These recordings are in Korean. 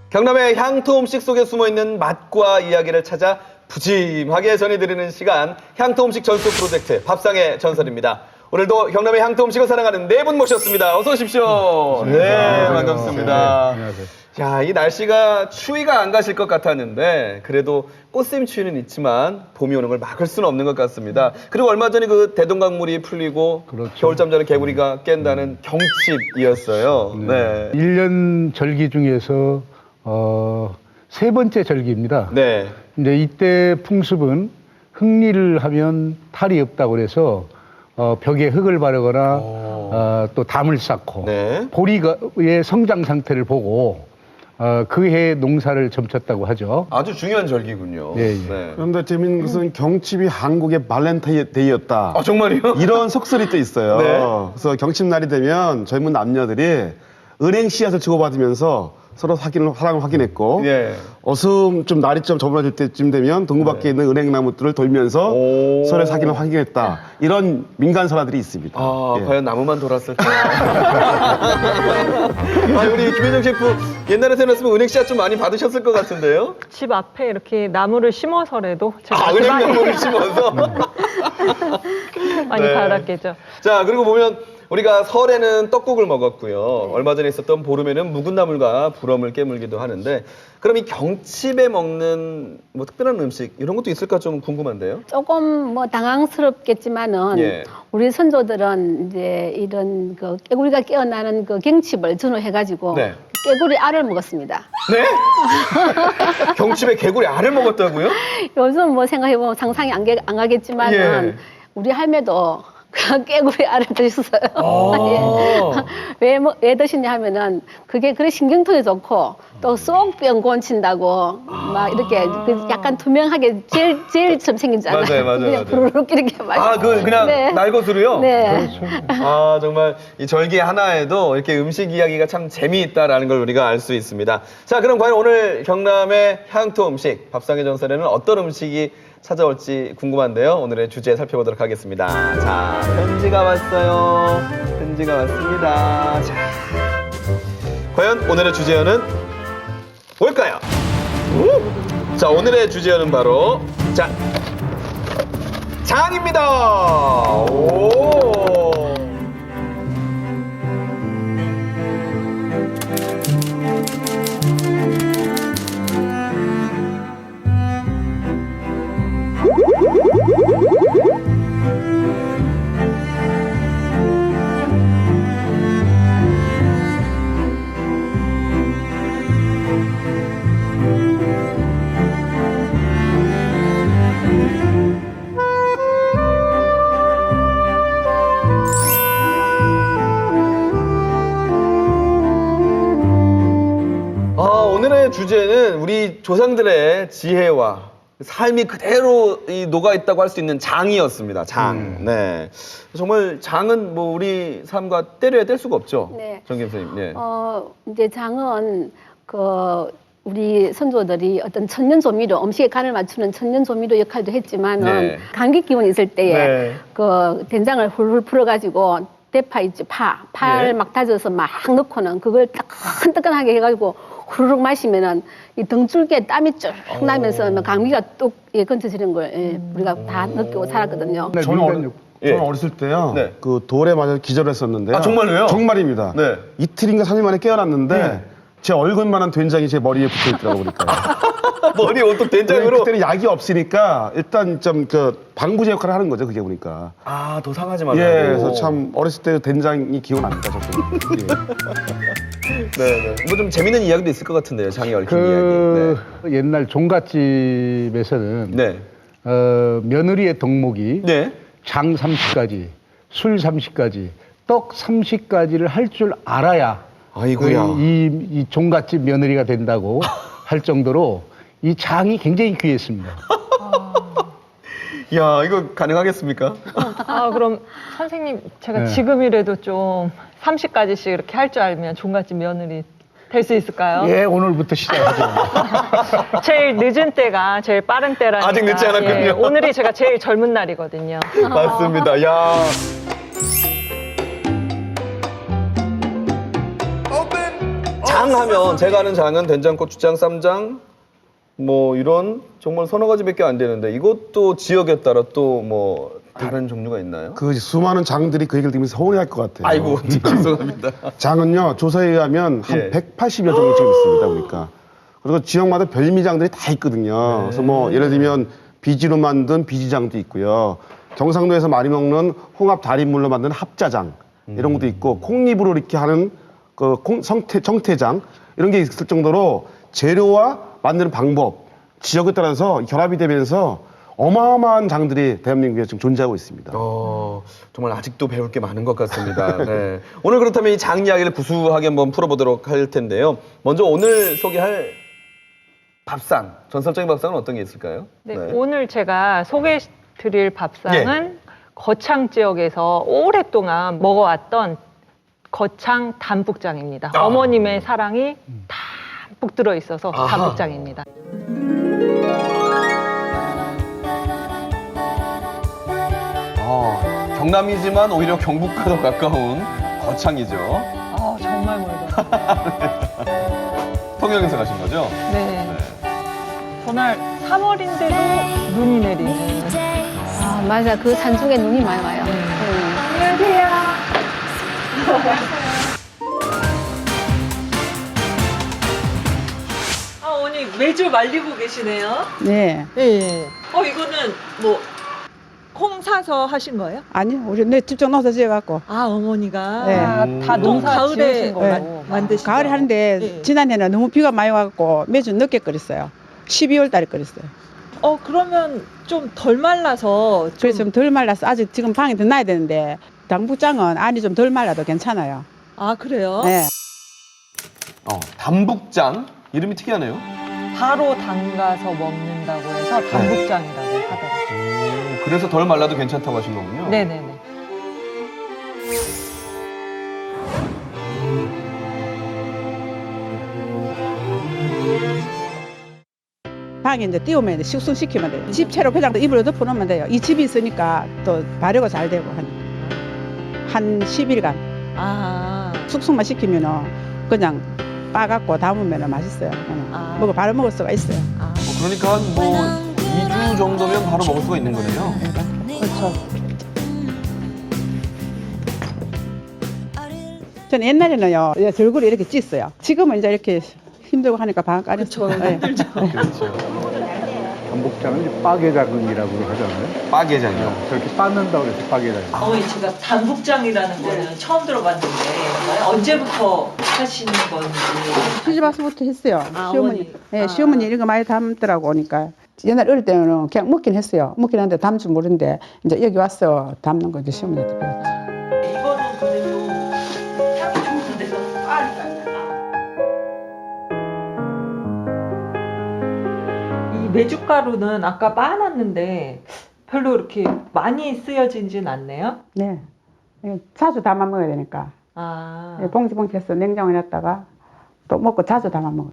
경남의 향토 음식 속에 숨어있는 맛과 이야기를 찾아 푸짐하게 전해드리는 시간, 향토 음식 전수 프로젝트 밥상의 전설입니다. 오늘도 경남의 향토 음식을 사랑하는 네 분 모셨습니다. 어서 오십시오. 네, 반갑습니다. 안녕하세요. 자, 이 날씨가 추위가 안 가실 것 같았는데 그래도 꽃샘 추위는 있지만 봄이 오는 걸 막을 수는 없는 것 같습니다. 그리고 얼마 전에 그 대동강물이 풀리고 그렇죠. 겨울잠 자는 개구리가 깬다는 경칩이었어요. 네. 1년 절기 중에서 세 번째 절기입니다. 네. 근데 이때 풍습은 흙일을 하면 탈이 없다고 그래서 벽에 흙을 바르거나 또 담을 쌓고 네. 보리의 성장 상태를 보고 그 해 농사를 점쳤다고 하죠. 아주 중요한 절기군요. 예, 예. 네. 그런데 재밌는 것은 경칩이 한국의 발렌타인데이였다. 아, 정말요? 이런 속설이 또 있어요. 네. 그래서 경칩날이 되면 젊은 남녀들이 은행 씨앗을 주고받으면서 서로 사랑을 확인했고 예. 좀 날이 좀 접어들 때쯤 되면 동구 밖에 있는 은행나무들을 돌면서 오. 서로의 사귀를 확인했다. 이런 민간설화들이 있습니다. 아, 예. 과연 나무만 돌았을까? 아, 우리 김현정 셰프 옛날에 생각했으면 은행 씨앗 좀 많이 받으셨을 것 같은데요? 집 앞에 이렇게 나무를 심어서라도 제가 아, 은행 나무를 심어서? 많이 네. 받았겠죠. 자, 그리고 보면 우리가 설에는 떡국을 먹었고요. 얼마 전에 있었던 보름에는 묵은 나물과 부럼을 깨물기도 하는데, 그럼 이 경칩에 먹는 뭐 특별한 음식 이런 것도 있을까 좀 궁금한데요? 조금 뭐 당황스럽겠지만은 예. 우리 선조들은 이제 이런 그 깨구리가 깨어나는 그 경칩을 전후해가지고 네. 깨구리 알을 먹었습니다. 네? 경칩에 개구리 알을 먹었다고요? 요즘 뭐 생각해보면 상상이 안 가겠지만은 예. 우리 할매도 그 깨구리 알을 드셨어요. 아. 왜 드시냐 하면은 그게 그래 신경통에 좋고 또 쏙 병 고친다고 막 이렇게 그 약간 투명하게 젤처럼 생기잖아요. 맞아요. 그냥 부르륵 이렇게 막. 아, 그냥 네. 날것으로요? 네. 아, 정말 이 절기 하나에도 이렇게 음식 이야기가 참 재미있다라는 걸 우리가 알 수 있습니다. 자, 그럼 과연 오늘 경남의 향토 음식, 밥상의 전설에는 어떤 음식이 찾아올지 궁금한데요. 오늘의 주제 살펴보도록 하겠습니다. 자, 편지가 왔어요. 편지가 왔습니다. 자, 과연 오늘의 주제어는 뭘까요? 자, 오늘의 주제어는 바로 장입니다. 오. 오늘의 주제는 우리 조상들의 지혜와 삶이 그대로 녹아 있다고 할 수 있는 장이었습니다. 장. 네. 정말 장은 뭐 우리 삶과 때려야 뗄 수가 없죠. 네. 정김 선생님. 네. 이제 장은 우리 선조들이 어떤 천년 조미료, 음식의 간을 맞추는 천년 조미료 역할도 했지만은 네. 감기 기운 있을 때에 네. 그 된장을 훌훌 풀어가지고 대파 있지, 파를 예. 막 다져서 막 넣고는 그걸 따끈따끈하게 해가지고 후루룩 마시면은 이 등줄기에 땀이 쭉 나면서 막 감기가 뚝 건져지는 걸 우리가 다 느끼고 살았거든요. 네, 저는 예. 어렸을 때요. 네. 그 돌에 맞아 기절했었는데요. 아, 정말로요? 정말입니다. 네. 이틀인가 3일 만에 깨어났는데 제 얼굴만한 된장이 제 머리에 붙어 있더라고 보니까. 머리 온통 된장으로. 그때는 약이 없으니까 일단 좀 그 방부제 역할을 하는 거죠. 그게 보니까. 아, 더 상하지 말라고. 예, 그래서 참 어렸을 때 된장이 기억납니다. 저도. 예. 네. 뭐 좀 재밌는 이야기도 있을 것 같은데요. 장이 얽힌 그 이야기. 옛날 종갓집에서는 네. 며느리의 덕목이 네. 장 30가지, 술 30가지, 떡 30가지를 할 줄 알아야 아이고야. 이 종갓집 며느리가 된다고 할 정도로 이 장이 굉장히 귀했습니다. 야, 이거 가능하겠습니까? 아, 그럼 선생님, 제가 지금이라도 좀 30가지씩 이렇게 할 줄 알면 종갓집 며느리 될 수 있을까요? 예, 오늘부터 시작하죠. 제일 늦은 때가 제일 빠른 때라니까. 아직 늦지 않았군요. 예, 오늘이 제가 제일 젊은 날이거든요. 맞습니다. 야. 장 하면 제가 아는 장은 된장, 고추장, 쌈장 뭐 이런 정말 서너 가지밖에 안 되는데 이것도 지역에 따라 또 뭐 다른 종류가 있나요? 그 수많은 장들이 그 얘기를 들으면서 서운해할 것 같아요. 아이고 죄송합니다. 장은요 조사에 의하면 한 예. 180여 종이 지금 있습니다. 보니까 그리고 지역마다 별미장들이 다 있거든요. 그래서 뭐 예를 들면 비지로 만든 비지장도 있고요. 경상도에서 많이 먹는 홍합 달인물로 만든 합자장 이런 것도 있고 콩잎으로 이렇게 하는 그 정태장 이런 게 있을 정도로 재료와 만드는 방법 지역에 따라서 결합이 되면서 어마어마한 장들이 대한민국에 지금 존재하고 있습니다. 정말 아직도 배울 게 많은 것 같습니다. 네. 오늘 그렇다면 이 장 이야기를 구수하게 한번 풀어보도록 할 텐데요. 먼저 오늘 소개할 밥상, 전설적인 밥상은 어떤 게 있을까요? 네, 오늘 제가 소개해드릴 밥상은 예. 거창 지역에서 오랫동안 먹어왔던 거창 담북장입니다. 어머님의 사랑이 담뿍 들어있어서 담북장입니다. 경남이지만 오히려 경북과 더 가까운 거창이죠. 아, 정말 멀다. 통영에서 가신 거죠? 네. 그날 3월인데도 눈이 내리는. 아, 맞아. 그 산중에 눈이 많이 와요. 안녕하세요. 아, 어머니 매주 말리고 계시네요. 네. 네. 이거는 뭐 콩 사서 하신 거예요? 아니요, 우리 내 직접 넣어서 지어갖고. 아, 어머니가 네. 다 농사 가을에 지으신 거고. 만드신 가을에 하는데 네. 지난해는 너무 비가 많이 와갖고 매주 늦게 끓였어요. 12월 달에 끓였어요. 그러면 좀 덜 말라서 그래서 좀 덜 말라서 아직 지금 방에 더 놔야 되는데 당북장은 안이 좀 덜 말라도 괜찮아요. 아, 그래요? 네. 담북장 이름이 특이하네요. 바로 담가서 먹는다고 해서 담북장이라고 하더라고요. 그래서 덜 말라도 괜찮다고 하신 거군요. 네네네. 방에 이제 띄우면 숙성시키면 돼요. 집채로 그냥 이불로 덮어놓으면 돼요. 이 집이 있으니까 또 발효가 잘 되고 한 10일간 아, 숙성만 시키면은 그냥 빠갖고 담으면 맛있어요. 그냥 바로 먹을 수가 있어요. 그러니까 한 뭐 2주 정도면 바로 먹을 수가 있는 거네요. 그렇죠. 저는 옛날에는요, 절구를 이렇게 찢어요. 지금은 이제 이렇게 힘들고 하니까 방앗 안 했죠. 그렇죠. 전복장은 이제 빠게장이라고 하잖아요. 빠게장이요. 저렇게 빻는다고 해서 빠게장. 어머니 제가 단북장이라는 거는 처음 들어봤는데 언제부터 하시는 건지. 시집 와서부터 했어요. 아, 시어머니. 어머니. 네, 시어머니 이런 거 많이 담더라고 오니까. 옛날 어릴 때는 그냥 먹긴 했어요. 먹긴 하는데 담 줄 모르는데 이제 여기 와서 담는 거 이제 시어머니한테 배웠죠. 이거는 그래도 향이 좋은데서 이 메주가루는 아까 빻았는데 별로 이렇게 많이 쓰여지진 않네요. 네. 이거 자주 담아 먹어야 되니까. 아, 봉지 해서 냉장고에 놨다가 또 먹고 자주 담아 먹어요.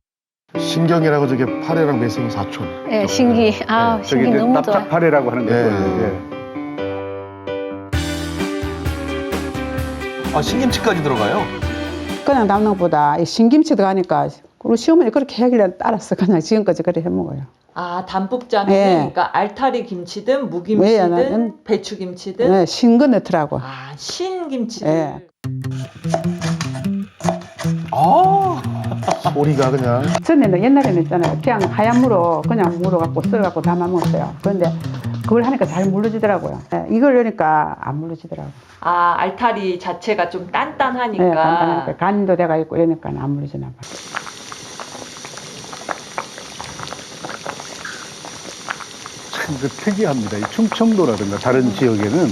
신경이라고 저게 파래랑 매생이 사촌. 네, 신기. 아, 저게 신기 이제 너무 좋아. 납작파래라고 하는 거예요. 예. 신김치까지 들어가요. 그냥 담는 것보다 이 신김치 들어가니까 우리 시어머니 그렇게 하길래 따라서 그냥 지금까지 그렇게 해 먹어요. 아 단북장이 네. 그러니까 알타리 김치든 네, 무김치든 나는- 배추김치든 네, 신거 넣더라고. 아 신김치를 네. 소리가 그냥. 전에는 옛날에는 있잖아요. 그냥 하얀 무로 그냥 무로 갖고 썰어 갖고 담아 먹었어요. 그런데 그걸 하니까 잘 물러지더라고요. 네, 이걸 넣으니까 안 물러지더라고. 아 알타리 자체가 좀 단단하니까. 네, 간단하니까 간도 돼가 있고 이러니까 안 물러지나 봐. 참 그 특이합니다. 이 충청도라든가 다른 지역에는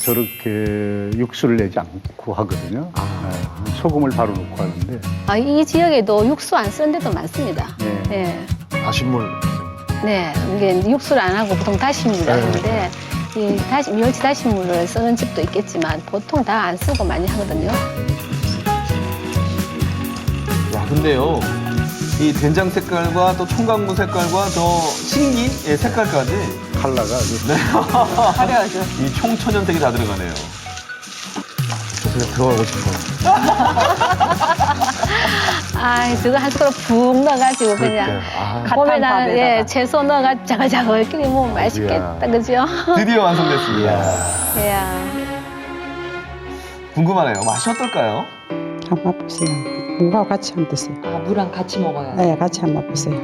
저렇게 육수를 내지 않고 하거든요. 네, 소금을 바로 넣고 하는데 아, 이 지역에도 육수 안 쓰는 데도 많습니다. 네. 네. 다신물. 네, 이게 이제 육수를 안 하고 보통 다시물을 하는데 이 멸치 다시물을 쓰는 집도 있겠지만 보통 다 안 쓰고 많이 하거든요. 야, 근데요. 이 된장 색깔과 또 총각무 색깔과 저 신기의 색깔까지 칼라가 아주 네. 화려하죠. 이 총천연색이 다 들어가네요. 그래서 들어가고 싶어요. 아, 저거 한 숟가락 푹 넣어가지고 그냥 갓한 봄에는 밥에다가. 예, 채소 넣어가지고 자글자글 먹으면 맛있겠다, 그죠? 드디어 완성됐습니다. 야. 궁금하네요. 맛이 어떨까요? 한번 맛보세요. 무하고 같이 한번 드세요. 아, 무랑 같이 먹어야 돼. 네, 같이 한번 맛보세요.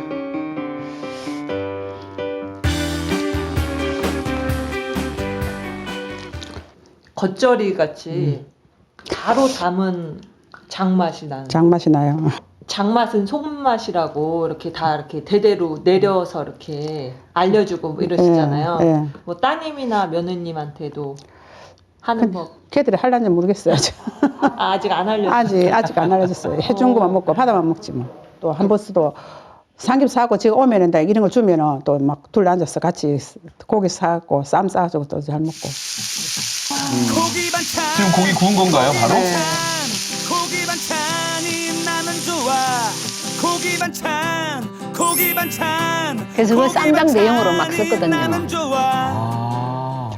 겉절이 같이 바로 담은 장맛이 나는. 장맛이 나요. 장맛은 소금맛이라고 이렇게 다 이렇게 대대로 내려서 이렇게 알려주고 뭐 이러시잖아요. 예, 예. 뭐 따님이나 며느님한테도 하는 법. 걔들이 할란지 모르겠어요. 아직. 아, 아직 안 알려줬어요. 아직 안 알려졌어요. 해준 것만 먹고 받아만 먹지 뭐. 또 한 번도 삼겹살하고 지금 오면은 다 이런 걸 주면은 또 막 둘러 앉아서 같이 고기 사고 쌈 싸가지고 또 잘 먹고. 지금 고기 구운 건가요, 바로? 고기 반찬이 나는 좋아 고기 반찬 그래서 그걸 고기 쌈장 내용으로 막 반찬이 썼거든요. 나는 좋아 아.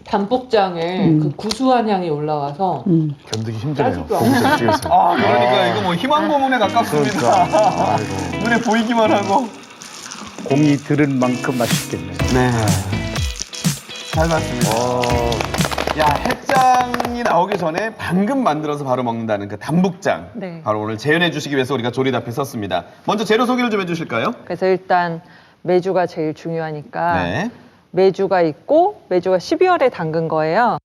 담복장에 그 구수한 향이 올라와서 견디기 힘드네요. 짜지도 고기 찜질에서. 아, 그러니까 이거 뭐 희망 고문에 가깝습니다. 그러니까. 아이고. 눈에 보이기만 하고. 공이 들은 만큼 맛있겠네요. 네. 잘 봤습니다. 야, 햇장이 나오기 전에 방금 만들어서 바로 먹는다는 그 담북장. 네. 바로 오늘 재현해 주시기 위해서 우리가 조리도 앞에 썼습니다. 먼저 재료 소개를 좀 해주실까요? 그래서 일단 메주가 제일 중요하니까 네. 메주가 있고 메주가 12월에 담근 거예요.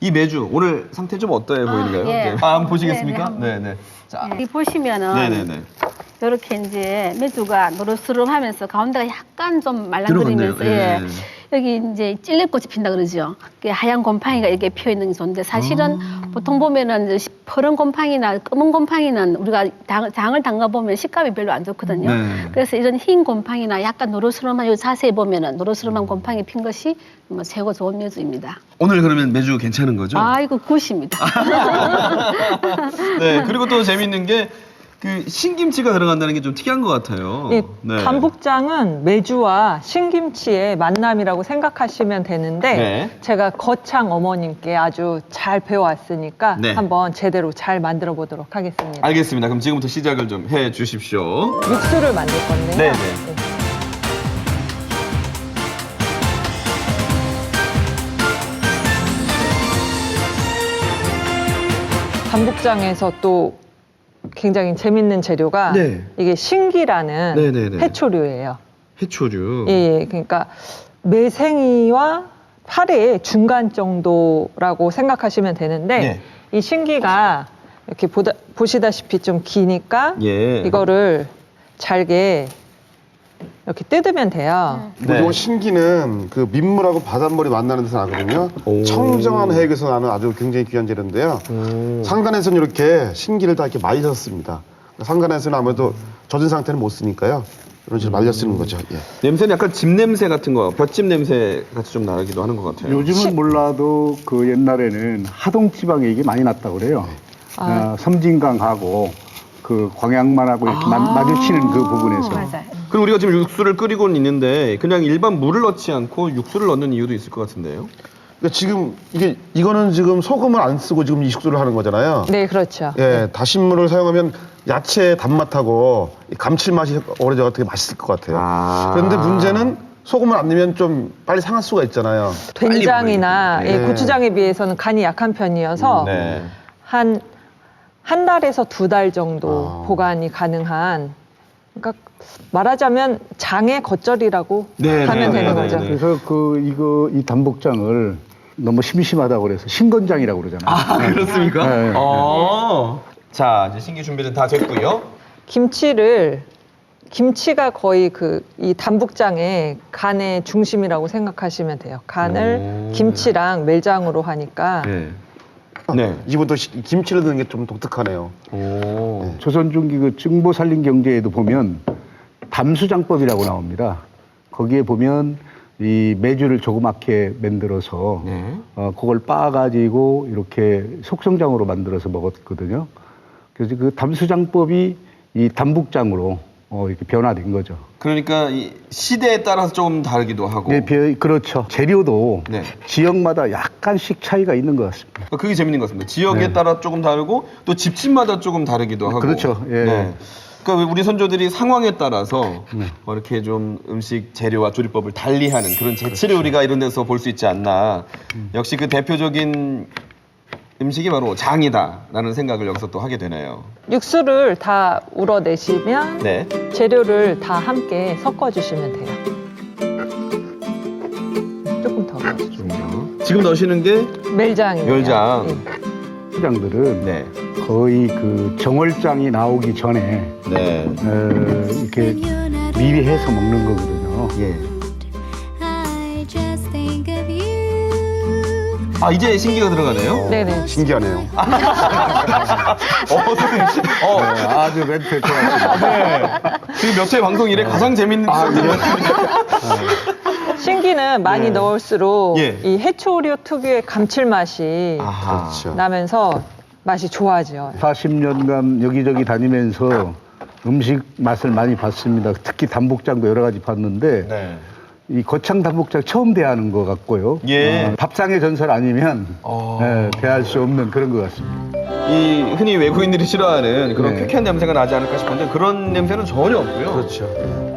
이 메주 오늘 상태 좀 어떠해 보이는가요? 예. 네. 아, 한번 보시겠습니까? 네, 네, 네, 네. 자, 이 보시면은 네네네. 이렇게 이제 메주가 노릇스름하면서 가운데가 약간 좀 말랑거리면서 들어갔네요. 예. 여기 이제 찔레꽃이 핀다 그러죠. 그 하얀 곰팡이가 이렇게 피어 있는 게 좋은데 사실은 보통 보면은 이제 퍼런 곰팡이나 검은 곰팡이는 우리가 장을 담가 보면 식감이 별로 안 좋거든요. 네. 그래서 이런 흰 곰팡이나 약간 노릇스름한 요 자세히 보면은 노릇스름한 곰팡이 핀 것이 뭐 최고 좋은 메주입니다. 오늘 그러면 메주 괜찮은 거죠? 아이고 굿입니다. 네. 그리고 또 재밌는 게 그 신김치가 들어간다는 게 좀 특이한 것 같아요. 이 네. 담북장은 메주와 신김치의 만남이라고 생각하시면 되는데 네. 제가 거창 어머님께 아주 잘 배워왔으니까 네. 한번 제대로 잘 만들어 보도록 하겠습니다. 알겠습니다. 그럼 지금부터 시작을 좀 해 주십시오. 육수를 만들 건데요. 네네. 네. 담북장에서 또 굉장히 재밌는 재료가 네. 이게 신기라는 네네네. 해초류예요. 해초류. 예, 그러니까 매생이와 파래의 중간 정도라고 생각하시면 되는데 네. 이 신기가 이렇게 보시다시피 좀 기니까 예. 이거를 잘게 이렇게 뜯으면 돼요. 네. 요 신기는 그 민물하고 바닷물이 만나는 데서 나거든요. 오. 청정한 해역에서 나는 아주 굉장히 귀한 재료인데요. 상간에서는 이렇게 신기를 다 이렇게 말려 씁니다. 상간에서는 아무래도 젖은 상태는 못 쓰니까요. 이런 식으로 말려 쓰는 거죠. 예. 냄새는 약간 집 냄새 같은 거, 볏짚 냄새 같이 좀 나기도 하는 것 같아요. 요즘은 몰라도 그 옛날에는 하동 지방에 이게 많이 났다고 그래요. 섬진강하고 그 광양만하고 이렇게 마주치는 그 부분에서. 맞아요. 그리고 우리가 지금 육수를 끓이고는 있는데 그냥 일반 물을 넣지 않고 육수를 넣는 이유도 있을 것 같은데요. 그러니까 지금 이거는 지금 소금을 안 쓰고 지금 이 식수를 하는 거잖아요. 네, 그렇죠. 예, 다신물을 사용하면 야채 단맛하고 이 감칠맛이 오래져 되게 맛있을 것 같아요. 아. 그런데 문제는 소금을 안 넣으면 좀 빨리 상할 수가 있잖아요. 된장이나 빨리 먹어야지. 예, 고추장에 비해서는 간이 약한 편이어서 네. 한 달에서 2달 정도 아. 보관이 가능한, 그러니까 말하자면 장의 겉절이라고 네, 하면 네, 되는 네, 거죠. 네, 네. 그래서 이 담복장을 너무 심심하다고 그래서 신건장이라고 그러잖아요. 아, 그렇습니까? 네, 네. 자, 이제 신기 준비는 다 됐고요. 김치가 거의 이 담북장의 간의 중심이라고 생각하시면 돼요. 간을 오. 김치랑 멜장으로 하니까 네. 네. 이 집은 또 김치를 넣는 게 좀 독특하네요. 오. 조선 중기 그 증보 살림 경제에도 보면 담수장법이라고 나옵니다. 거기에 보면 이 메주를 조그맣게 만들어서 네. 그걸 빻아가지고 이렇게 속성장으로 만들어서 먹었거든요. 그래서 그 담수장법이 이 담북장으로 이렇게 변화된 거죠. 그러니까 이 시대에 따라서 조금 다르기도 하고. 네, 그렇죠. 재료도 네. 지역마다 약간씩 차이가 있는 것 같습니다. 그게 재밌는 것 같습니다. 지역에 네. 따라 조금 다르고 또 집집마다 조금 다르기도 하고. 그렇죠. 예. 네. 그러니까 우리 선조들이 상황에 따라서 이렇게 좀 음식 재료와 조리법을 달리하는 그런 재치를 우리가 이런 데서 볼 수 있지 않나. 역시 그 대표적인 음식이 바로 장이다라는 생각을 여기서 또 하게 되네요. 육수를 다 우러내시면 네. 재료를 다 함께 섞어주시면 돼요. 조금 더 넣어주세요. 지금 넣으시는 게 멜장이에요. 멸장. 예. 시장들은 네. 거의 그 정월장이 나오기 전에 네. 이렇게 미리 해서 먹는 거거든요. 예. 아 이제 신기가 들어가네요. 네네. 신기하네요. 선생님. 네, 아주 멘트 좋았습니다. 네. 지금 몇 회 방송 이래 가장 재밌는 신기는 많이 예. 넣을수록 예. 이 해초류 특유의 감칠맛이 아하. 그렇죠. 나면서 맛이 좋아져요. 40년간 여기저기 다니면서 음식 맛을 많이 봤습니다. 특히 담북장도 여러 가지 봤는데 네. 이 거창 담북장 처음 대하는 것 같고요. 예. 밥상의 전설 아니면 대할 수 없는 그런 것 같습니다. 이 흔히 외국인들이 싫어하는 그런 네. 쾌쾌한 냄새가 나지 않을까 싶은데 그런 냄새는 전혀 없고요. 그렇죠.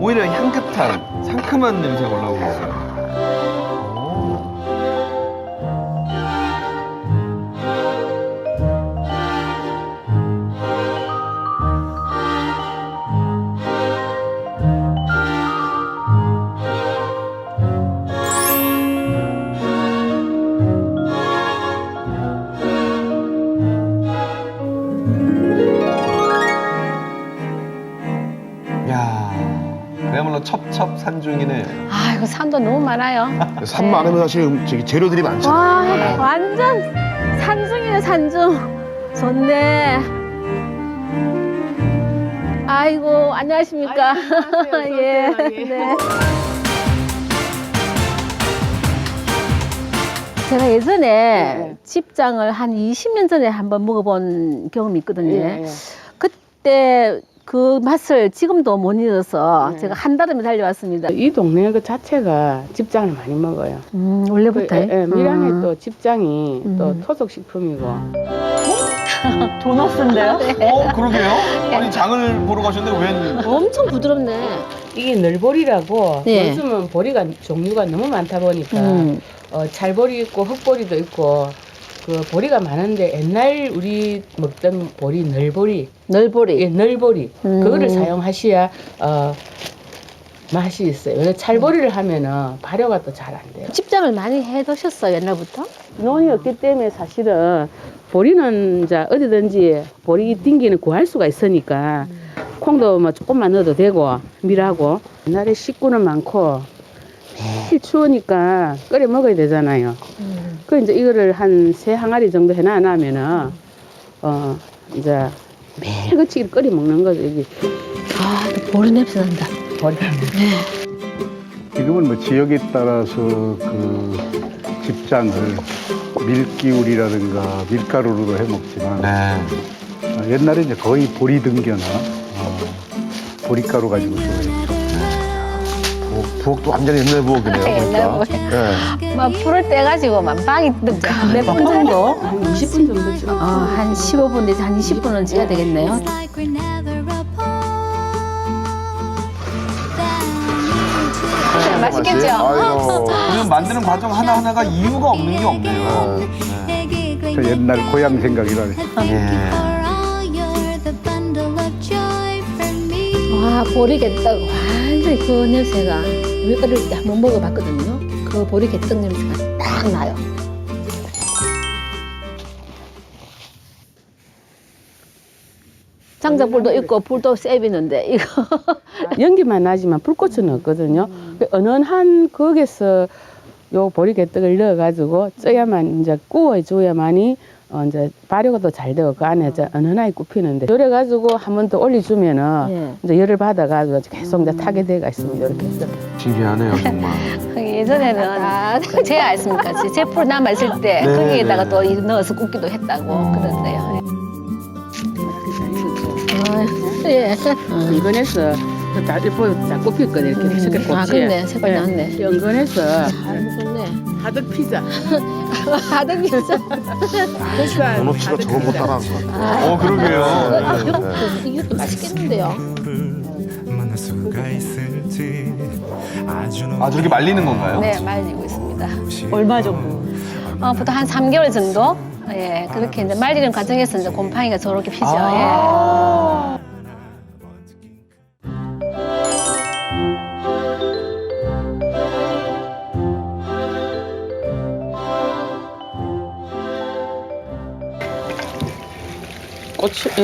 오히려 향긋한 상큼한 냄새가 올라오고 있어요. 야, 그야말로 첩첩산중이네요. 아, 이거 산도 너무 많아요. 산 많으면 사실 저기 재료들이 많잖아요. 와, 완전 산중이네, 산중. 좋네. 아이고, 안녕하십니까. 예. 네. 제가 예전에 집장을 한 20년 전에 한번 먹어본 경험이 있거든요. 그때 그 맛을 지금도 못 잊어서 제가 한달음에 달려왔습니다. 이 동네 그 자체가 집장을 많이 먹어요. 원래부터? 밀양에 또 집장이 또 토속식품이고. 도너스인데요? 그러게요. 아니 장을 보러 가셨는데 웬? 엄청 부드럽네. 이게 널보리라고 네. 요즘은 보리가 종류가 너무 많다 보니까 찰보리 있고 흑보리도 있고 그 보리가 많은데 옛날 우리 먹던 보리 널보리 널보리. 예, 널보리 그거를 사용하셔야 맛이 있어요. 왜냐 찰보리를 하면은 발효가 또 잘 안 돼요. 집장을 많이 해 드셨어요, 옛날부터? 논이 없기 때문에 사실은 보리는 이제 어디든지 보리 딩기는 구할 수가 있으니까 콩도 뭐 조금만 넣어도 되고 밀하고 옛날에 식구는 많고 매일 추우니까 끓여 먹어야 되잖아요. 그 이제 이거를 한 3항아리 정도 해놔면은 이제 매일 그치기 끓여 먹는 거죠. 이게 아, 보리 냄새 난다. 보리. 지금은 뭐 지역에 따라서 그 집장을 밀기울이라든가 밀가루로도 해 먹지만 옛날에 이제 거의 보리 등겨나 보리가루 가지고 했죠. 부엌도 완전히 옛날 부엌이네요. 옛날 보니까. 부엌. 예. 막 불을 떼가지고 만빵이 몇 분 정도? 한 20분 정도죠. 한 15분 내지 한 20분은 지어야 되겠네요. 맛있겠죠? 아이고. 그냥 만드는 과정 하나 하나가 이유가 없는 게 없네요. 저 옛날 고향 생각이라네. 와, 보리개떡 완전히 그 냄새가 우리가 어릴 때 한번 먹어봤거든요. 그 보리개떡 냄새가 딱 나요. 장작불도 있고 불도 세비는데 이거 연기만 나지만 불꽃은 없거든요. 은은한 거기서 요 보리개떡을 넣어가지고 쪄야만 이제 구워줘야만이 이제 발효가 더 잘 되고 그 안에 이제 은은하게 굽히는데 그래가지고 한 번 더 올려주면은 예. 이제 열을 받아가지고 계속 이제 타게 돼가 있습니다. 이렇게 해서. 신기하네요, 정말. 예전에는 제가 알습니까? 제풀 남아 있을 때 네, 거기에다가 네. 또 넣어서 굽기도 했다고 그러는데요. 예. 은근해서 다 굽혔거든 이렇게 색깔 곱지. 아, 그렇네. 색깔 났네. 은근해서 좋네. 하덕 피자. 하던 비싸. 원호 씨가 저걸 못 따라한 것 같아요. 그러게요. 이것도 맛있겠는데요. 만날 수가 있을지 아, 저렇게 말리는 건가요? 네, 말리고 있습니다. 얼마 정도? 보통 한 3개월 정도? 예, 그렇게 이제 말리는 과정에서 이제 곰팡이가 저렇게 피죠. 아.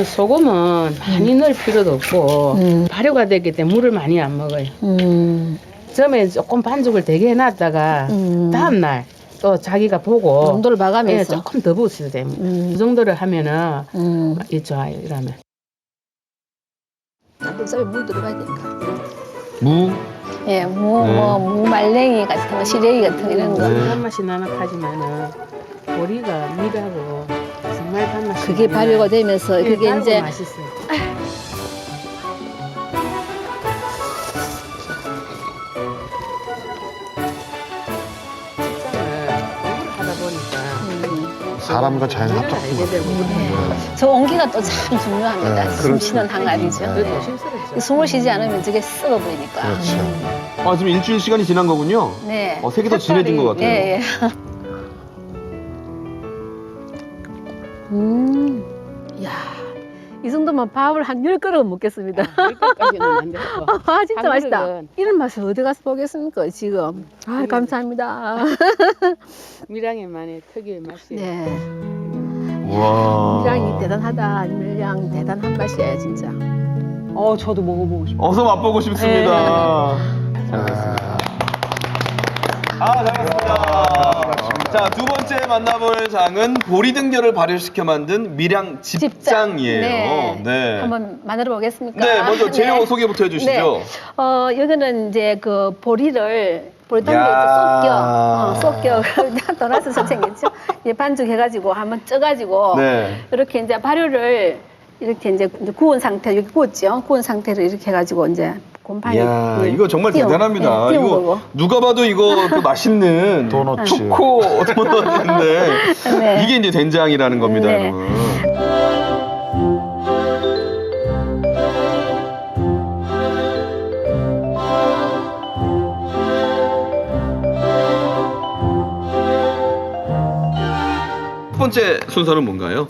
소금은 많이 넣을 필요도 없고 발효가 됐기 때문에 물을 많이 안 먹어요. 처음에 조금 반죽을 되게 해놨다가 다음날 또 자기가 보고 온도를 봐가면서. 예, 조금 더 부으셔도 됩니다. 그 정도를 하면은 좋아요. 이러면. 쌀에 물 들어가야 되니까. 무? 예, 무, 네. 무 말랭이 같은 거, 시래기 같은 이런 거. 단맛이 나는 하지만은 보리가 밀하고 정말 단맛이 그게 나요. 발효가 되면서 예, 그게 달고 이제 맛있어요. 공부를 하다 보니까 사람과 자연 노래를 합작품 알게 되고 저 온기가 또 참 중요합니다. 네, 숨 그렇죠. 쉬는 항아리죠. 그래도 네. 조심스럽죠. 숨을 쉬지 않으면 저게 썩어 보이니까. 그렇죠. 아, 지금 일주일 시간이 지난 거군요. 네. 색이 더 진해진 것 같아요. 예, 예. 야, 이 정도면 밥을 한 10그릇 먹겠습니다. 여기까지는 안 되고. 아, 진짜 한 맛있다. 그릇은 이런 맛을 어디 가서 보겠습니까, 지금. 아, 감사합니다. 밀양에만의 특유의 맛이. 네. 와. 밀양이 대단하다. 밀양 대단한 맛이에요, 진짜. 저도 먹어보고 싶어요. 어서 맛보고 싶습니다. 잘했습니다. 자, 두 번째 만나볼 장은 보리등결을 발효시켜 만든 밀양 집장이에요. 네. 한번 만들어 보겠습니까? 네, 먼저 재료 소개부터 해주시죠. 네. 여기는 이제 그 보리를 보리탕에 야. 쏙겨 돌아서 선생님이죠. 이제 반죽해가지고 한번 쪄가지고 네. 이렇게 이제 발효를 이렇게 이제 구운 상태 여기 구웠죠. 구운 상태로 이렇게 해가지고 이제 곰팡이. 이야, 이거 정말 대단합니다. 네, 띄운 이거 거고. 누가 봐도 이거 그 맛있는 도너츠. 초코 도넛인데 네. 이게 이제 된장이라는 겁니다. 네. 여러분. 첫 번째 순서는 뭔가요?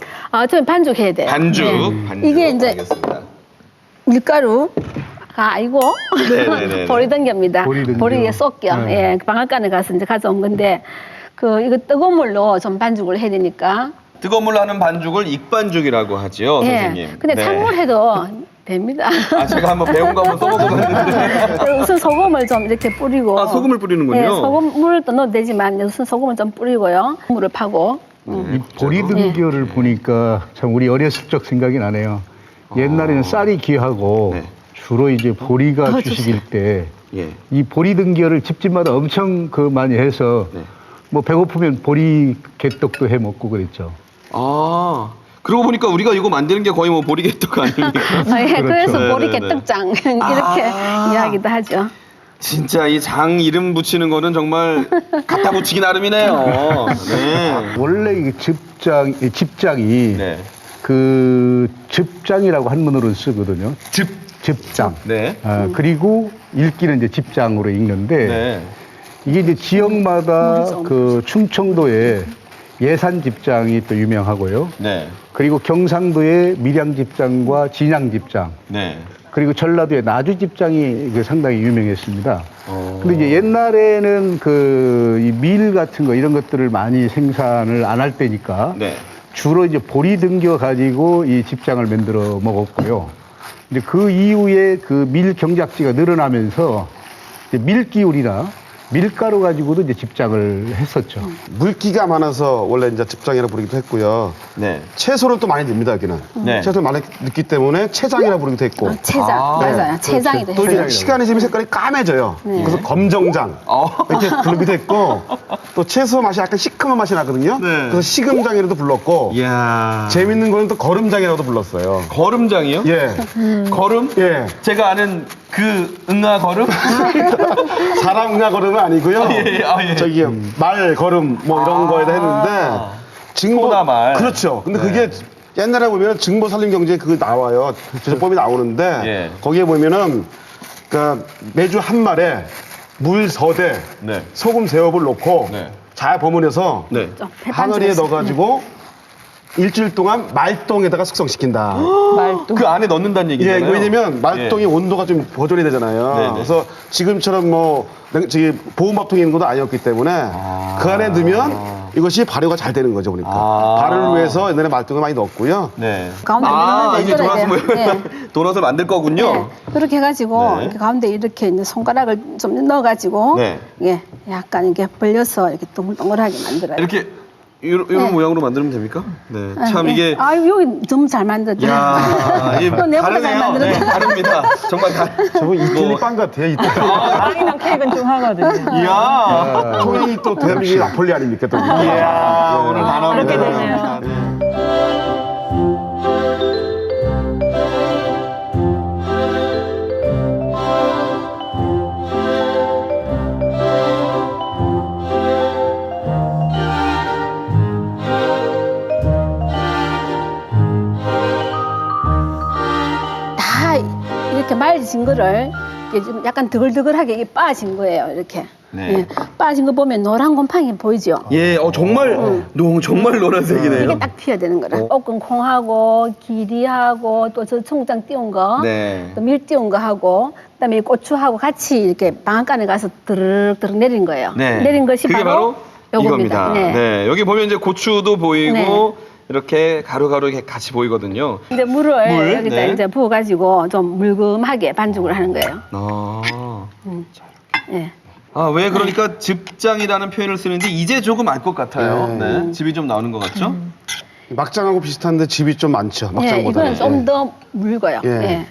저는 반죽해야 돼요. 반죽. 네. 반죽. 이게 이제 알겠습니다. 밀가루가 아니고 네네네. 보리등교입니다. 보리등교. 보리에 쏙겨. 네. 예, 방앗간에 가서 이제 가져온 건데 이거 뜨거운 물로 좀 반죽을 해야 되니까. 뜨거운 물로 하는 반죽을 익반죽이라고 하지요, 선생님. 예. 근데 네. 찬물 해도 됩니다. 제가 한번 배운 거 한번 써먹어봤는데. 우선 소금을 좀 이렇게 뿌리고. 소금을 뿌리는군요. 예, 소금물을 또 넣어도 되지만 우선 소금을 좀 뿌리고요. 물을 파고. 이 보리등교를 보니까 참 우리 어렸을 적 생각이 나네요. 옛날에는 쌀이 귀하고 네. 주로 이제 보리가 주식일 때 이 예. 보리등교를 집집마다 엄청 많이 해서 네. 뭐 배고프면 보리 개떡도 해 먹고 그랬죠. 그러고 보니까 우리가 이거 만드는 게 거의 뭐 보리개떡 아닙니까? 예, 그래서 네네네. 보리개떡장 이렇게 이야기도 하죠. 진짜 이 장 이름 붙이는 거는 정말 갖다 붙이기 나름이네요. 네. 원래 이 집장이 네. 그 즙장이라고 한문으로 쓰거든요. 즙장. 네. 그리고 읽기는 이제 집장으로 읽는데 네. 이게 이제 지역마다 그 충청도에 예산 집장이 또 유명하고요. 네. 그리고 경상도의 밀양 집장과 진양 집장. 네. 그리고 전라도의 나주 집장이 상당히 유명했습니다. 근데 이제 옛날에는 이 밀 같은 거 이런 것들을 많이 생산을 안 할 때니까 네. 주로 이제 보리등교 가지고 이 집장을 만들어 먹었고요. 이제 그 이후에 그 밀 경작지가 늘어나면서 이제 밀기울이나 밀가루 가지고도 이제 집장을 했었죠. 물기가 많아서 원래 이제 집장이라 부르기도 했고요. 네. 채소를 또 많이 넣습니다, 여기는. 네. 채소를 많이 넣기 때문에 채장이라 부르기도 했고. 채장 아, 맞아요. 채장이도 또 이제 했어요. 시간이 지면 색깔이 까매져요. 그래서 검정장 이렇게 부르기도 했고, 또 채소 맛이 약간 시큼한 맛이 나거든요. 네. 그래서 시금장이라도 불렀고, 이야. 재밌는 거는 또 거름장이라고도 불렀어요. 거름장이요? 예. 거름? 예. 제가 아는 그 응아 거름? 사람 응아 걸음은 아니고요. 예, 예. 저기 말 걸음 뭐 이런 거에다 했는데 소나말. 그렇죠. 근데 네. 그게 옛날에 보면 증보 살림 경제에 그거 나와요. 제조법이 나오는데 예. 거기에 보면은 그러니까 매주 한 말에 물 서대, 네. 소금 세업을 넣고 네. 잘 버무려서 네. 항아리에 넣어가지고 일주일 동안 말똥에다가 숙성시킨다. 말도. 그 안에 넣는다는 예, 얘기잖아요. 왜냐면 말똥이 온도가 좀 보존이 되잖아요. 네네. 그래서 지금처럼 뭐 저기 보온밥통이 있는 것도 아니었기 때문에 그 안에 넣으면 이것이 발효가 잘 되는 거죠, 보니까. 아. 발효를 위해서 옛날에 말똥을 많이 넣었고요. 네. 가운데 아, 이게 밀어야 도넛을 돼요. 네. 도넛을 만들 거군요. 네. 그렇게 해가지고 네. 이렇게 가운데 이렇게 이제 손가락을 좀 넣어가지고 네. 예, 약간 이렇게 벌려서 이렇게 동글동글하게 만들어요. 이렇게 이런 네. 모양으로 만들면 됩니까? 네. 참 예. 이게 아 여기 좀 잘 만들었다. 야, 이게 또 내보다 잘 다르네요. 네, 만들었다. 다릅니다. 정말 다. 저거 이태리 뭐. 빵 같아요, 이태리. 빵이랑 케이크는 좀 하거든요. 이야. 통이 또 대한민국의 나폴리 아닙니까, 또. 이야, 오늘 다 나옵니다. 그렇게 되네요. 다 이렇게 말진 거를 이렇게 좀 약간 드글드글하게 이게 빠진 거예요. 이렇게. 네. 예, 빠진 거 보면 노란 곰팡이 보이죠? 예, 정말 정말 노란색이네요. 이게 딱 피어야 되는 거라. 볶은 콩하고 기리하고 또 저 청장 띄운 거, 네. 또 밀 띄운 거 하고, 그다음에 이 고추하고 같이 이렇게 방앗간에 가서 드르륵 내린 거예요. 네. 내린 것이 그게 바로 요겁니다. 이겁니다. 네. 네. 여기 보면 이제 고추도 보이고 네. 이렇게 가루가루 이렇게 같이 보이거든요. 근데 물을 물? 여기다 네. 이제 부어가지고 좀 물금하게 반죽을 하는 거예요. 아. 예. 아, 왜 그러니까 즙장이라는 표현을 쓰는데 이제 조금 알 것 같아요. 네. 네. 즙이 좀 나오는 것 같죠? 막장하고 비슷한데 집이 좀 많죠, 예, 막장보다. 이거는 좀 더 묽어요. 예. 예.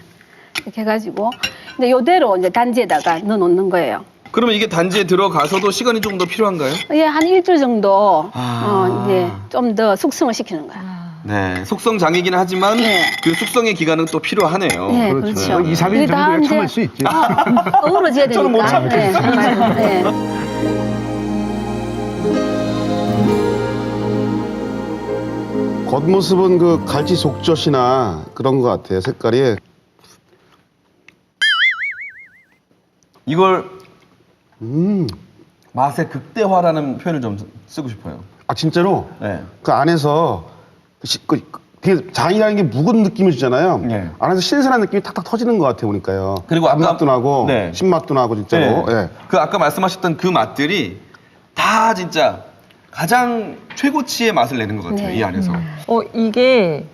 이렇게 해가지고 근데 요대로 이제 단지에다가 넣어놓는 거예요. 그러면 이게 단지에 들어가서도 시간이 조금 더 필요한가요? 예, 한 일주일 정도 아. 이제 좀 더 숙성을 시키는 거야. 네. 숙성 장이긴 하지만 네. 그 숙성의 기간은 또 필요하네요. 예, 그렇죠. 그렇죠. 2, 3일 이게 다 정도야 이제 참을 수 있지. 어우러져야 되니까. 저는 못 참겠어요. 예, 정말. 예. 겉모습은 그 갈치 속젓이나 그런 것 같아요, 색깔이. 이걸 맛의 극대화라는 표현을 좀 쓰고 싶어요. 아, 진짜로? 네. 그 안에서 되게 장이라는 게 묵은 느낌이 주잖아요. 네. 안에서 신선한 느낌이 탁탁 터지는 것 같아요, 보니까요. 그리고 아까- 단맛도 나고, 네. 신맛도 나고, 진짜로. 네. 예. 그 아까 말씀하셨던 그 맛들이 다 진짜 가장 최고치의 맛을 내는 것 같아요. 네. 이 안에서. 이게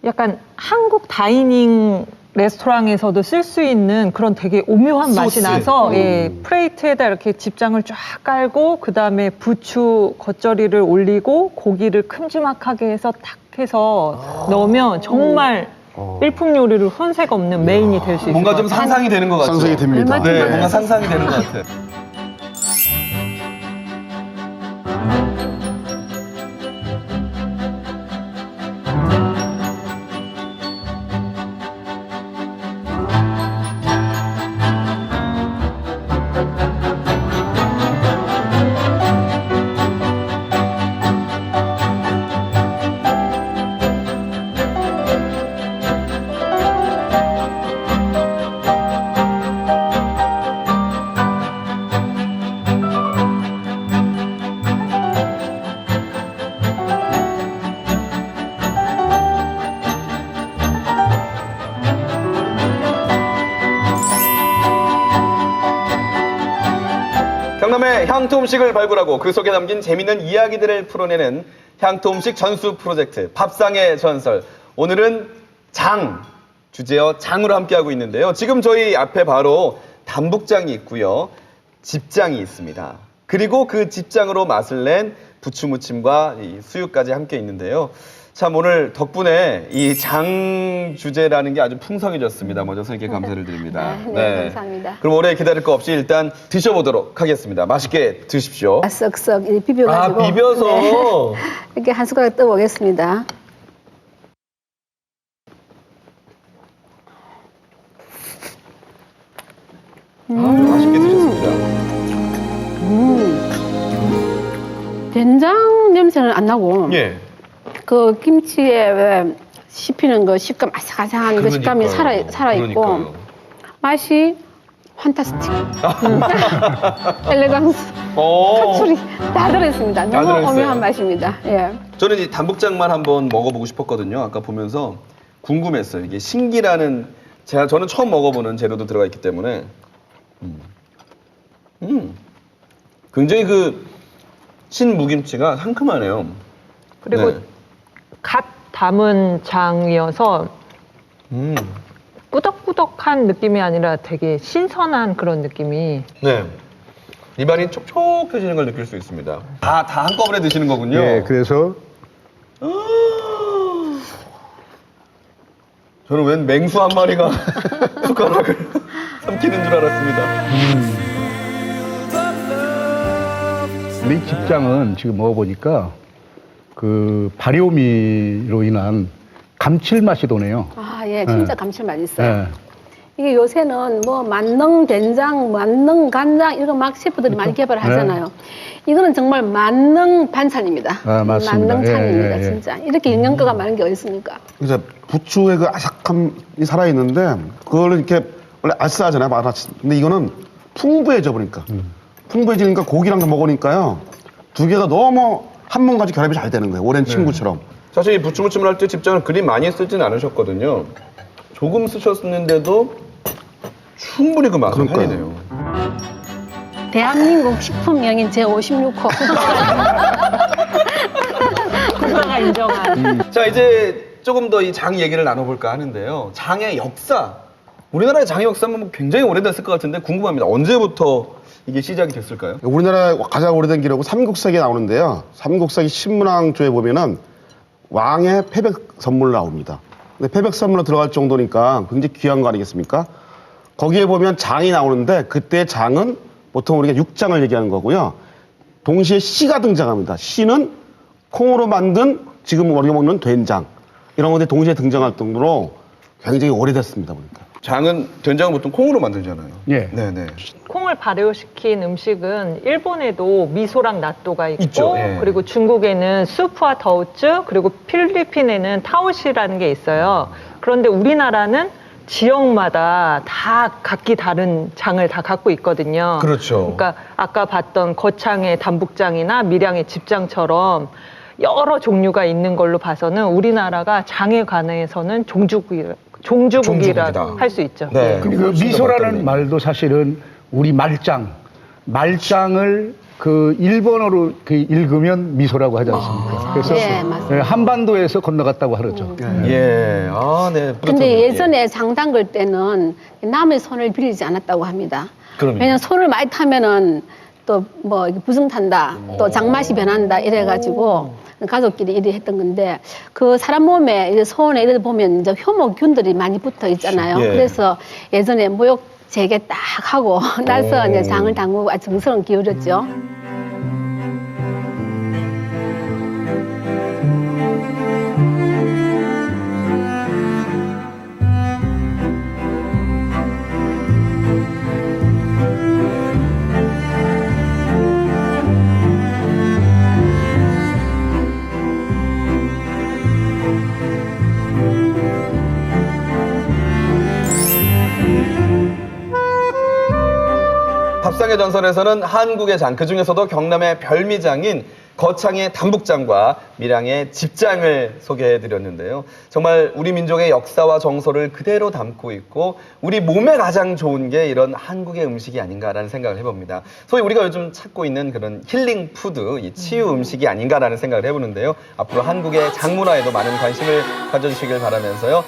약간 한국 다이닝 레스토랑에서도 쓸 수 있는 그런 되게 오묘한 맛이 소스. 나서 예, 플레이트에다 이렇게 집장을 쫙 깔고 그 다음에 부추 겉절이를 올리고 고기를 큼지막하게 해서 탁 해서 넣으면 정말 일품 요리를 혼색 없는 메인이 될 수 있을 뭔가 것 좀 같아요. 상상이 되는 것 같아요. 상상이 됩니다. 얼마 네, 네. 뭔가 상상이 되는 것 같아요. 경남의 향토 음식을 발굴하고 그 속에 담긴 재미있는 이야기들을 풀어내는 향토 음식 전수 프로젝트 밥상의 전설. 오늘은 장 주제어 장으로 함께하고 있는데요. 지금 저희 앞에 바로 담북장이 있고요. 집장이 있습니다. 그리고 그 집장으로 맛을 낸 부추무침과 이 수육까지 함께 있는데요. 참 오늘 덕분에 이 장 주제라는 게 아주 풍성해졌습니다. 먼저 선생님께 감사를 드립니다. 네, 감사합니다. 그럼 오래 기다릴 거 없이 일단 드셔보도록 하겠습니다. 맛있게 드십시오. 쓱쓱 이렇게 비벼가지고 비벼서 네. 이렇게 한 숟가락 떠보겠습니다. 맛있게 드셨습니다. 된장 냄새는 안 나고 예. 그 김치에 왜 씹히는 그 식감 아삭아삭한 그 식감이 살아있고 그러니까요. 맛이 판타스틱. 엘레강스. 오. 탑술이 다 들어있습니다. 너무 들어있어요. 오묘한 맛입니다. 예. 저는 이 단북장만 한번 먹어보고 싶었거든요. 아까 보면서 궁금했어요. 이게 신기라는 저는 처음 먹어보는 재료도 들어가 있기 때문에 굉장히 그 신무김치가 상큼하네요. 그리고 네. 갓 담은 장이어서 꾸덕꾸덕한 느낌이 아니라 되게 신선한 그런 느낌이. 네. 입안이 촉촉해지는 걸 느낄 수 있습니다. 다 한꺼번에 드시는 거군요. 예, 그래서 저는 웬 맹수 한 마리가 숟가락을 삼키는 줄 알았습니다. 근데 이 집장은 지금 먹어보니까 그 발효미로 인한 감칠맛이 도네요. 아, 예, 진짜 감칠맛 있어요. 예. 이게 요새는 뭐 만능 된장, 만능 간장 이런 거 막 셰프들이 많이 개발하잖아요. 이거는 정말 만능 반찬입니다. 아, 맞습니다. 만능 찬입니다, 예, 예, 예. 진짜. 이렇게 영양가가 많은 게 어디 있습니까? 이제 부추의 그 아삭함이 살아있는데 그걸 이렇게 원래 알싸하잖아요, 마라치. 근데 이거는 풍부해져 버리니까. 풍부해지니까 고기랑 먹으니까요. 두 개가 너무 한 번 가지고 결합이 잘 되는 거예요. 오랜 친구처럼. 사실 이 부추무침을 할 때 집장을 그리 많이 쓰진 않으셨거든요. 조금 쓰셨는데도 충분히 그 맛을 그러니까요. 살리네요. 대한민국 식품명인 제56호. 국가가 인정한. 자, 이제 조금 더 이 장 얘기를 나눠볼까 하는데요. 장의 역사. 우리나라의 장의 역사는 뭐 굉장히 오래됐을 것 같은데 궁금합니다. 언제부터 이게 시작이 됐을까요? 우리나라의 가장 오래된 기록은 삼국사기에 나오는데요. 삼국사기 신문왕조에 보면은 왕의 패백 선물 나옵니다. 근데 패백 선물로 들어갈 정도니까 굉장히 귀한 거 아니겠습니까? 거기에 보면 장이 나오는데 그때 장은 보통 우리가 육장을 얘기하는 거고요. 동시에 씨가 등장합니다. 씨는 콩으로 만든 지금 우리가 먹는 된장 이런 건데 동시에 등장할 정도로 굉장히 오래됐습니다. 보니까. 장은 된장은 보통 콩으로 만들잖아요. 예. 네네. 콩을 발효시킨 음식은 일본에도 미소랑 나또가 있고, 있죠, 예. 그리고 중국에는 수프와 더우츠, 그리고 필리핀에는 타오시라는 게 있어요. 그런데 우리나라는 지역마다 다 각기 다른 장을 다 갖고 있거든요. 그렇죠. 그러니까 아까 봤던 거창의 담북장이나 밀양의 집장처럼 여러 종류가 있는 걸로 봐서는 우리나라가 장에 관해서는 종주국이라고 종주국이다. 할 수 있죠. 네. 근데 그 미소라는 말도 사실은 우리 말장을 그 일본어로 그 읽으면 미소라고 하지 않습니까? 그래서 네, 맞습니다. 예, 한반도에서 건너갔다고 하죠. 예. 아, 네. 근데 예전에 장 담글 때는 남의 손을 빌리지 않았다고 합니다. 그럼요. 왜냐면 손을 많이 타면은 또 뭐 부승 탄다, 또 장맛이 변한다 이래가지고 가족끼리 이래 했던 건데 그 사람 몸에 이제 손에 이래 보면 이제 효모균들이 많이 붙어 있잖아요. 예. 그래서 예전에 모욕 재개 딱 하고 나서 이제 장을 담그고 아주 정성을 기울였죠. 밥상의 전설에서는 한국의 장, 그중에서도 경남의 별미장인 거창의 담북장과 밀양의 집장을 소개해드렸는데요. 정말 우리 민족의 역사와 정서를 그대로 담고 있고 우리 몸에 가장 좋은 게 이런 한국의 음식이 아닌가라는 생각을 해봅니다. 소위 우리가 요즘 찾고 있는 그런 힐링 푸드, 이 치유 음식이 아닌가라는 생각을 해보는데요. 앞으로 한국의 장문화에도 많은 관심을 가져주시길 바라면서요.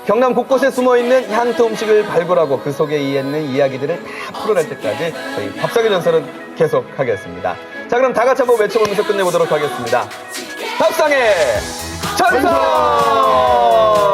경남 곳곳에 숨어있는 향토 음식을 발굴하고 그 속에 있는 이야기들을 다 풀어낼 때까지 저희 밥상의 전설은 계속하겠습니다. 자, 그럼 다 같이 한번 외쳐보면서 끝내보도록 하겠습니다. 밥상의 전설!